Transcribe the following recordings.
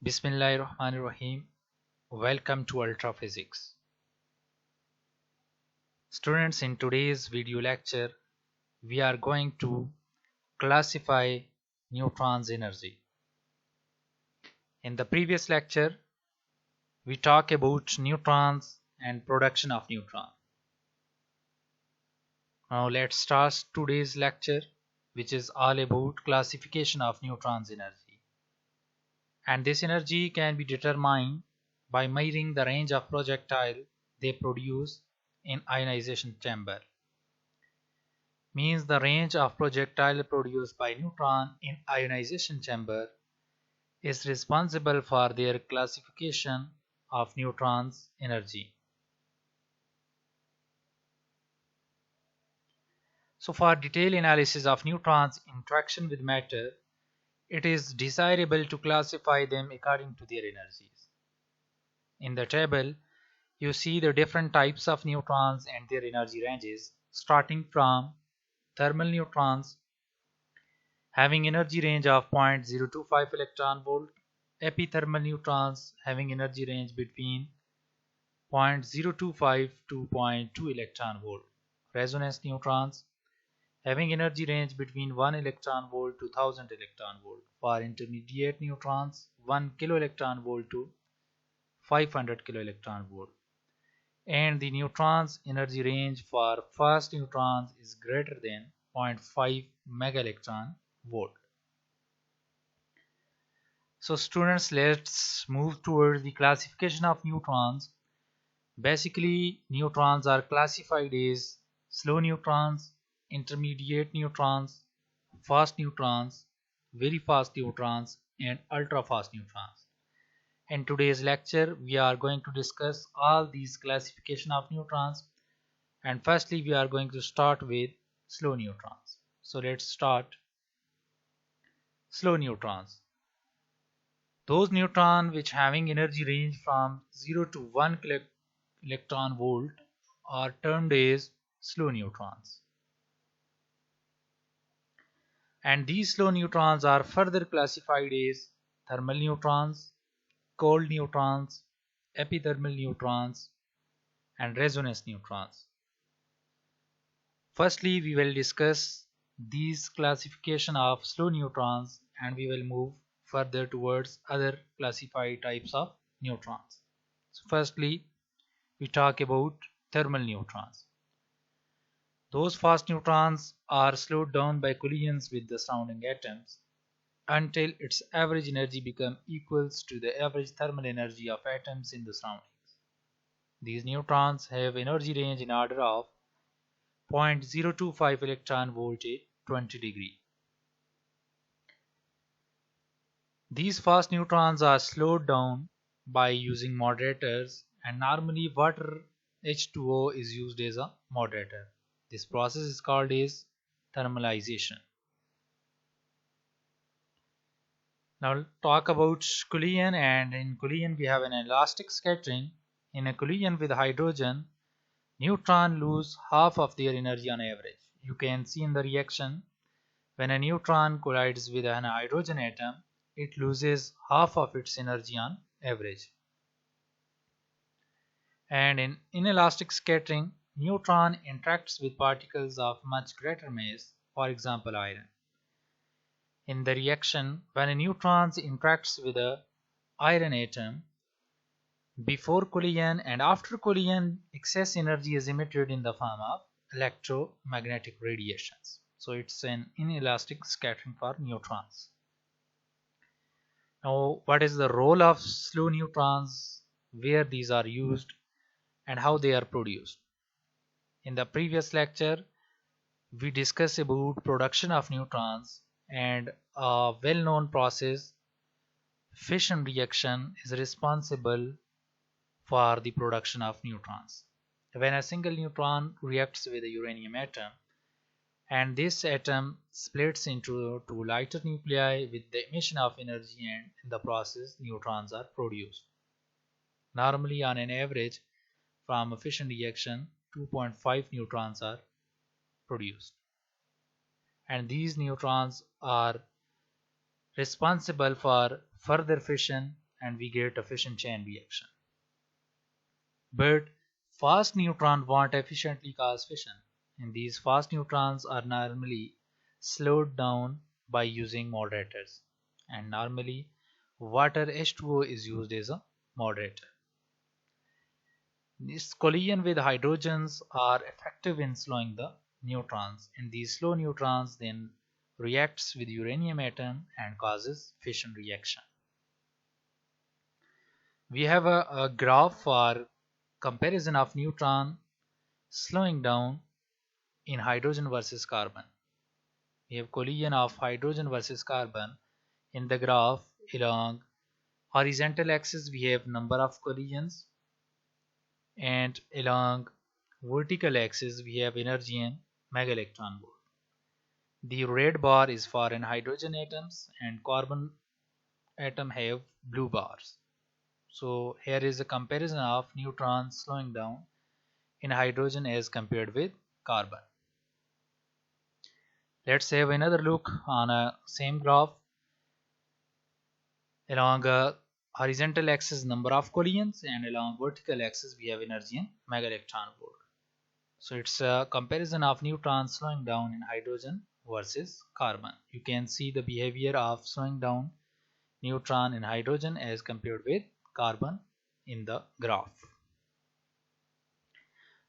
Bismillahirrahmanirrahim. Welcome to Ultra Physics. Students, in today's video lecture, we are going to classify neutrons' energy. In the previous lecture, we talked about neutrons and production of neutron. Now let's start today's lecture, which is all about classification of neutrons' energy. And this energy can be determined by measuring the range of projectile they produce in ionization chamber. Means the range of projectile produced by neutron in ionization chamber is responsible for their classification of neutrons' energy. So for detailed analysis of neutrons' interaction with matter, it is desirable to classify them according to their energies. In the table, you see the different types of neutrons and their energy ranges, starting from thermal neutrons having energy range of 0.025 electron volt, epithermal neutrons having energy range between 0.025 to zero point 0.2 electron volt, resonance neutrons having energy range between 1 electron volt to 1000 electron volt, for intermediate neutrons 1 kilo electron volt to 500 kilo electron volt, and the neutrons energy range for fast neutrons is greater than 0.5 mega electron volt. So students, let's move towards the classification of neutrons. Basically, neutrons are classified as slow neutrons, intermediate neutrons, fast neutrons, very fast neutrons, and ultra fast neutrons. In today's lecture, we are going to discuss all these classification of neutrons, and firstly we are going to start with slow neutrons. So let's start. Slow neutrons, those neutrons which having energy range from 0 to 1 electron volt are termed as slow neutrons, and these slow neutrons are further classified as thermal neutrons, cold neutrons, epithermal neutrons, and resonance neutrons. Firstly, we will discuss these classification of slow neutrons, and we will move further towards other classified types of neutrons. So firstly, we talk about thermal neutrons. Those fast neutrons are slowed down by collisions with the surrounding atoms until its average energy becomes equals to the average thermal energy of atoms in the surroundings. These neutrons have energy range in order of 0.025 electron volt at 20 degree. These fast neutrons are slowed down by using moderators, and normally water H2O is used as a moderator. This process is called as thermalization. Now talk about collision, and in collision we have an elastic scattering. In a collision with hydrogen, neutrons lose half of their energy on average. You can see in the reaction, when a neutron collides with an hydrogen atom, it loses half of its energy on average. And in inelastic scattering, neutron interacts with particles of much greater mass, for example iron. In the reaction, when a neutron interacts with an iron atom, before collision and after collision, excess energy is emitted in the form of electromagnetic radiations. So it's an inelastic scattering for neutrons. Now, what is the role of slow neutrons, where these are used, and how they are produced? In the previous lecture, we discussed about production of neutrons, and a well-known process, fission reaction, is responsible for the production of neutrons. When a single neutron reacts with a uranium atom, and this atom splits into two lighter nuclei with the emission of energy, and in the process neutrons are produced. Normally, on an average, from a fission reaction 2.5 neutrons are produced, and these neutrons are responsible for further fission and we get efficient chain reaction. But fast neutrons won't efficiently cause fission, and these fast neutrons are normally slowed down by using moderators, and normally water H2O is used as a moderator. This collision with hydrogens are effective in slowing the neutrons, and these slow neutrons then reacts with uranium atom and causes fission reaction. We have a graph for comparison of neutron slowing down in hydrogen versus carbon. We have collision of hydrogen versus carbon. In the graph along horizontal axis we have number of collisions, and along vertical axis we have energy in megaelectron volt. The red bar is for an hydrogen atoms and carbon atom have blue bars. So here is a comparison of neutrons slowing down in hydrogen as compared with carbon. Let's have another look on a same graph. Along a horizontal axis number of collisions, and along vertical axis we have energy in megaelectron volt. So it's a comparison of neutrons slowing down in hydrogen versus carbon. You can see the behavior of slowing down neutron in hydrogen as compared with carbon in the graph.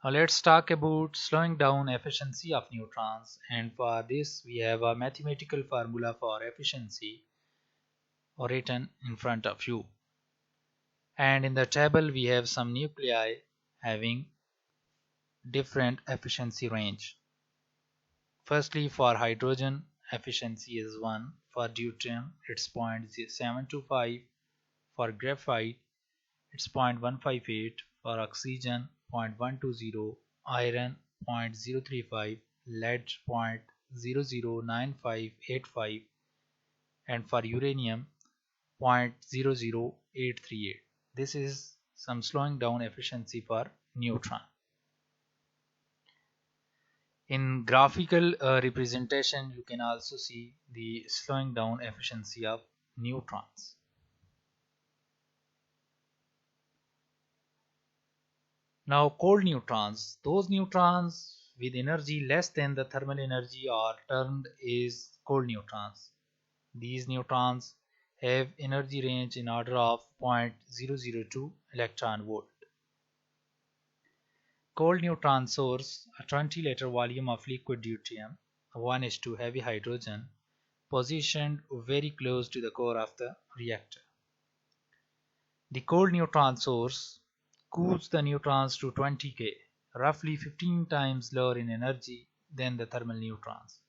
Now let's talk about slowing down efficiency of neutrons, and for this we have a mathematical formula for efficiency written in front of you. And in the table we have some nuclei having different efficiency range. Firstly, for hydrogen efficiency is 1, for deuterium it's 0.725, for graphite it's 0.158, for oxygen 0.120, iron 0.035, lead 0.009585, and for uranium 0.00838. This is some slowing down efficiency for neutron. In graphical representation you can also see the slowing down efficiency of neutrons. Now cold neutrons, those neutrons with energy less than the thermal energy are termed as cold neutrons. These neutrons have energy range in order of 0.002 electron volt. Cold neutron source, a 20-liter volume of liquid deuterium, 1s2 heavy hydrogen, positioned very close to the core of the reactor. The cold neutron source cools the neutrons to 20 K, roughly 15 times lower in energy than the thermal neutrons.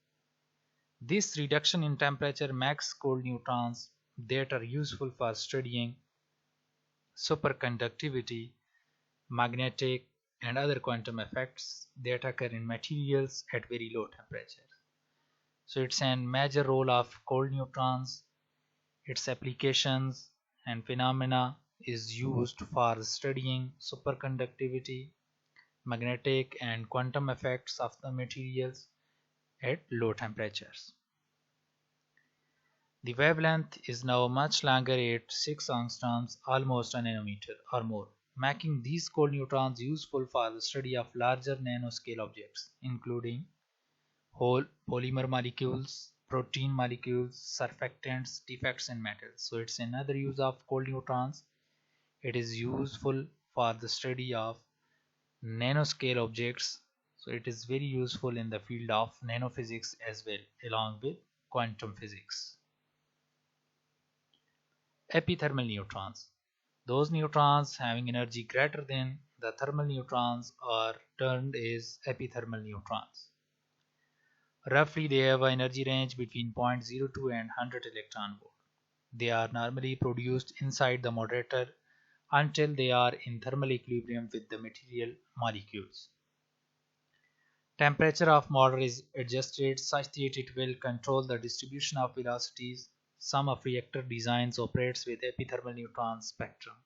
This reduction in temperature makes cold neutrons that are useful for studying superconductivity, magnetic, and other quantum effects that occur in materials at very low temperatures. So it's a major role of cold neutrons. Its applications and phenomena is used for studying superconductivity, magnetic, and quantum effects of the materials at low temperatures. The wavelength is now much longer at 6 angstroms, almost a nanometer or more, making these cold neutrons useful for the study of larger nanoscale objects, including whole polymer molecules, protein molecules, surfactants, defects in metals. So it's another use of cold neutrons. It is useful for the study of nanoscale objects. So it is very useful in the field of nanophysics as well, along with quantum physics. Epithermal neutrons. Those neutrons having energy greater than the thermal neutrons are termed as epithermal neutrons. Roughly they have an energy range between 0.02 and 100 electron volt. They are normally produced inside the moderator until they are in thermal equilibrium with the material molecules. Temperature of moderator is adjusted such that it will control the distribution of velocities. Some of reactor designs operates with epithermal neutron spectrum.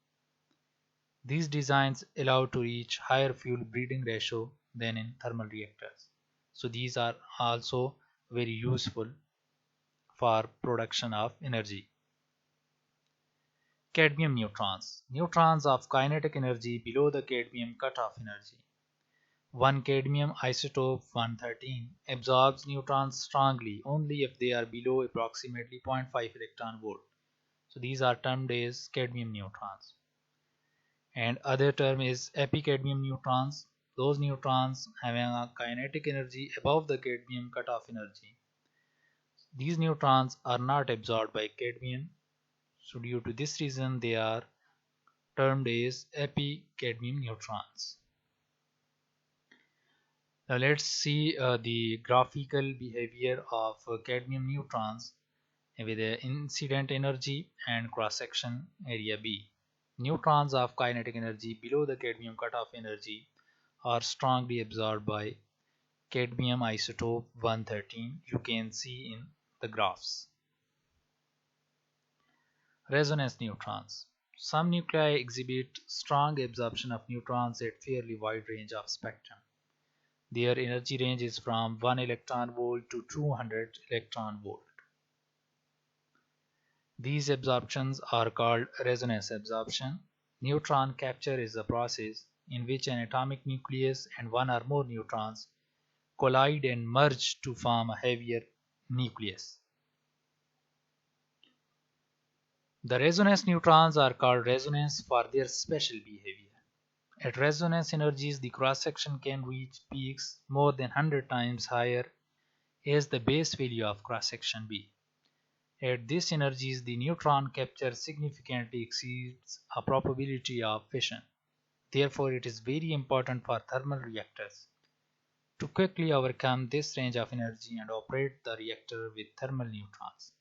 These designs allow to reach higher fuel breeding ratio than in thermal reactors. So these are also very useful for production of energy. Cadmium neutrons. Neutrons of kinetic energy below the cadmium cutoff energy. One cadmium isotope 113 absorbs neutrons strongly only if they are below approximately 0.5 electron volt. So these are termed as cadmium neutrons. And other term is epicadmium neutrons. Those neutrons having a kinetic energy above the cadmium cutoff energy. These neutrons are not absorbed by cadmium, so due to this reason they are termed as epicadmium neutrons. Now let's see the graphical behavior of cadmium neutrons with the incident energy and cross-section area B. Neutrons of kinetic energy below the cadmium cutoff energy are strongly absorbed by cadmium isotope 113. You can see in the graphs. Resonance neutrons. Some nuclei exhibit strong absorption of neutrons at fairly wide range of spectrum. Their energy range is from 1 electron volt to 200 electron volt. These absorptions are called resonance absorption. Neutron capture is a process in which an atomic nucleus and one or more neutrons collide and merge to form a heavier nucleus. The resonance neutrons are called resonance for their special behavior. At resonance energies, the cross-section can reach peaks more than 100 times higher as the base value of cross-section B. At these energies, the neutron capture significantly exceeds a probability of fission. Therefore, it is very important for thermal reactors to quickly overcome this range of energy and operate the reactor with thermal neutrons,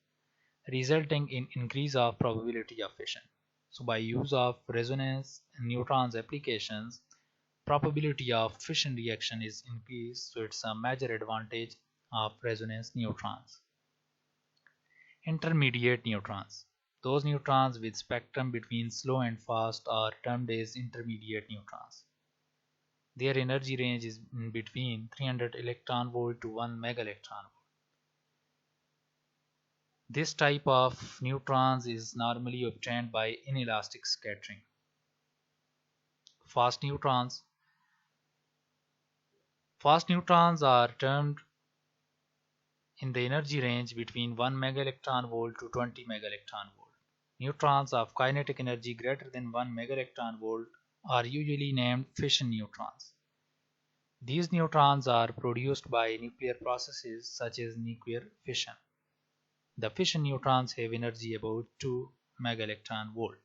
resulting in increase of probability of fission. So by use of resonance neutrons applications, probability of fission reaction is increased, so it's a major advantage of resonance neutrons. Intermediate neutrons. Those neutrons with spectrum between slow and fast are termed as intermediate neutrons. Their energy range is in between 300 electron volt to 1 mega electron volt. This type of neutrons is normally obtained by inelastic scattering. Fast neutrons. Fast neutrons are termed in the energy range between 1 mega electron volt to 20 mega electron volt. Neutrons of kinetic energy greater than 1 mega electron volt are usually named fission neutrons. These neutrons are produced by nuclear processes such as nuclear fission. The fission neutrons have energy about 2 mega electron volt.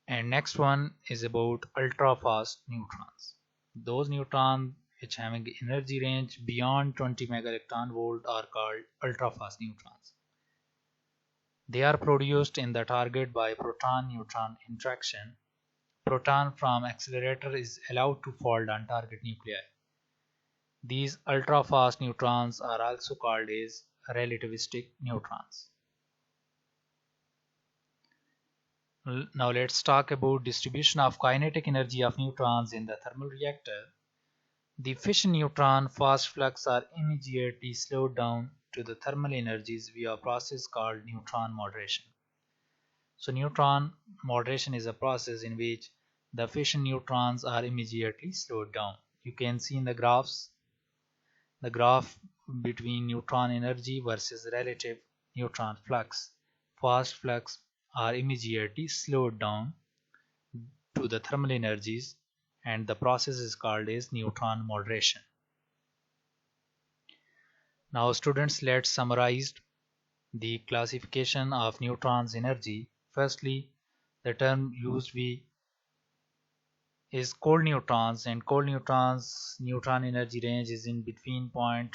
And next one is about ultra fast neutrons. Those neutrons which having energy range beyond 20 mega electron volt are called ultra fast neutrons. They are produced in the target by proton-neutron interaction. Proton from accelerator is allowed to fall on target nuclei. These ultra fast neutrons are also called as relativistic neutrons. Now let's talk about distribution of kinetic energy of neutrons in the thermal reactor. The fission neutron fast flux are immediately slowed down to the thermal energies via a process called neutron moderation. So neutron moderation is a process in which the fission neutrons are immediately slowed down. You can see in the graphs the graph between neutron energy versus relative neutron flux. Fast flux are immediately slowed down to the thermal energies, and the process is called as neutron moderation. Now students, let's summarize the classification of neutrons energy. Firstly, the term used is cold neutrons, and cold neutrons neutron energy range is in between 0.0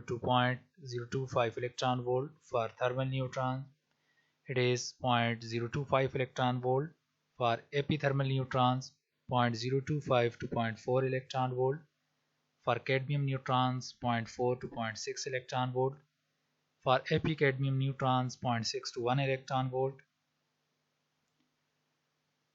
to 0.025 electron volt. For thermal neutron it is 0.025 electron volt. For epithermal neutrons 0.025 to 0.4 electron volt. For cadmium neutrons 0.4 to 0.6 electron volt. For epicadmium neutrons 0.6 to 1 electron volt.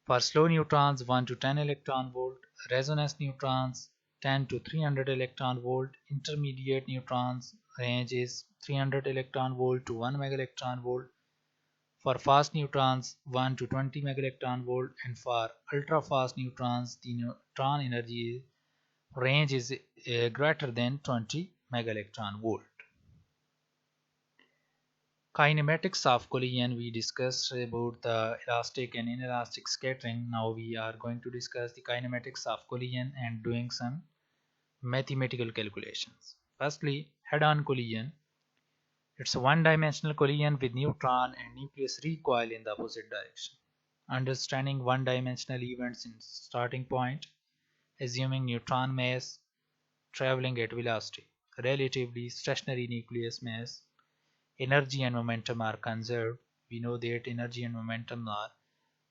For slow neutrons 1 to 10 electron volt. Resonance neutrons 10 to 300 electron volt. Intermediate neutrons range is 300 electron volt to 1 mega electron volt. For fast neutrons 1 to 20 megaelectron volt, and for ultra fast neutrons the neutron energy range is greater than 20 megaelectron volt. Kinematics of collision, we discussed about the elastic and inelastic scattering. Now we are going to discuss the kinematics of collision and doing some mathematical calculations. Firstly, head-on collision. It's a one-dimensional collision with neutron and nucleus recoil in the opposite direction. Understanding one-dimensional events in starting point, assuming neutron mass traveling at velocity, relatively stationary nucleus mass, energy and momentum are conserved. We know that energy and momentum are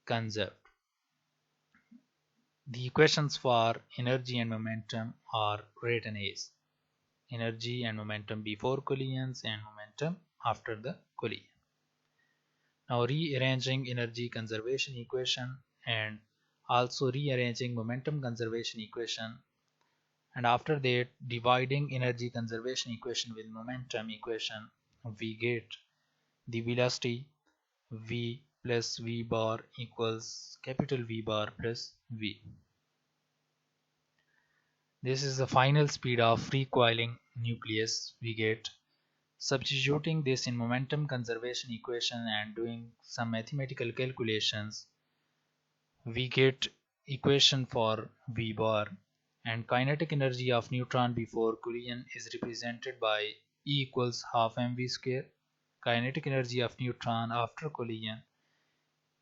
conserved. The equations for energy and momentum are written as energy and momentum before collisions and momentum after the collision. Now rearranging energy conservation equation and also rearranging momentum conservation equation, and after that dividing energy conservation equation with momentum equation, we get the velocity v plus v bar equals capital V bar plus v. This is the final speed of recoiling nucleus we get. Substituting this in momentum conservation equation and doing some mathematical calculations, we get equation for V bar, and kinetic energy of neutron before collision is represented by E equals half mv square. Kinetic energy of neutron after collision,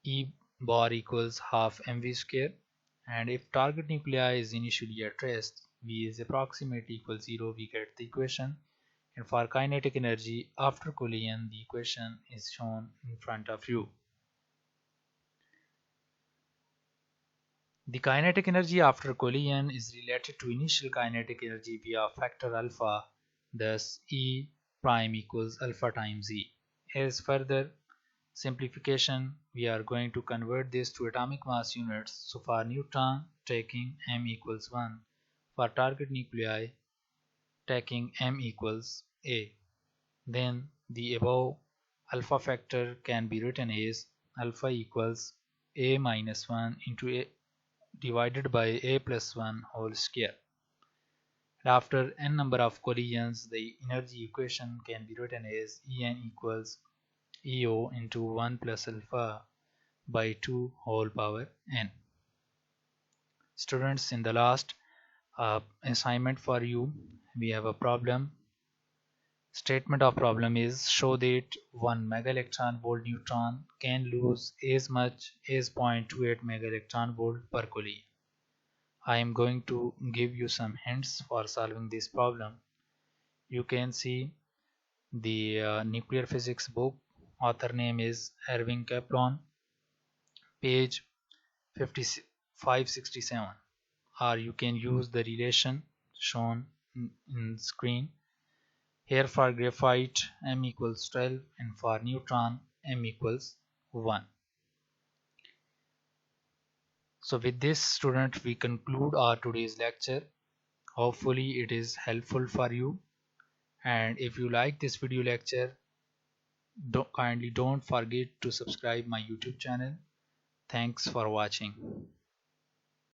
E bar equals half mv square, and if target nuclei is initially at rest, V is approximately equals 0, we get the equation. And for kinetic energy after collision, the equation is shown in front of you. The kinetic energy after collision is related to initial kinetic energy via factor alpha, thus E prime equals alpha times E. As further simplification, we are going to convert this to atomic mass units. So for neutron, taking m equals 1. For target nuclei, taking m equals a. Then the above alpha factor can be written as alpha equals a minus 1 into a divided by a plus 1 whole square. And after n number of collisions, the energy equation can be written as En equals EO into 1 plus alpha by 2 whole power n. Students, in the last assignment for you, we have a problem. Statement of problem is show that 1 megaelectron volt neutron can lose as much as 0.28 megaelectron volt per collision. I am going to give you some hints for solving this problem. You can see the nuclear physics book. Author name is Erwin Kaplan, page 567, or you can use the relation shown in screen. Here for graphite m equals 12 and for neutron m equals 1. So with this, student, we conclude our today's lecture. Hopefully it is helpful for you, and if you like this video lecture, kindly don't forget to subscribe my YouTube channel. Thanks for watching.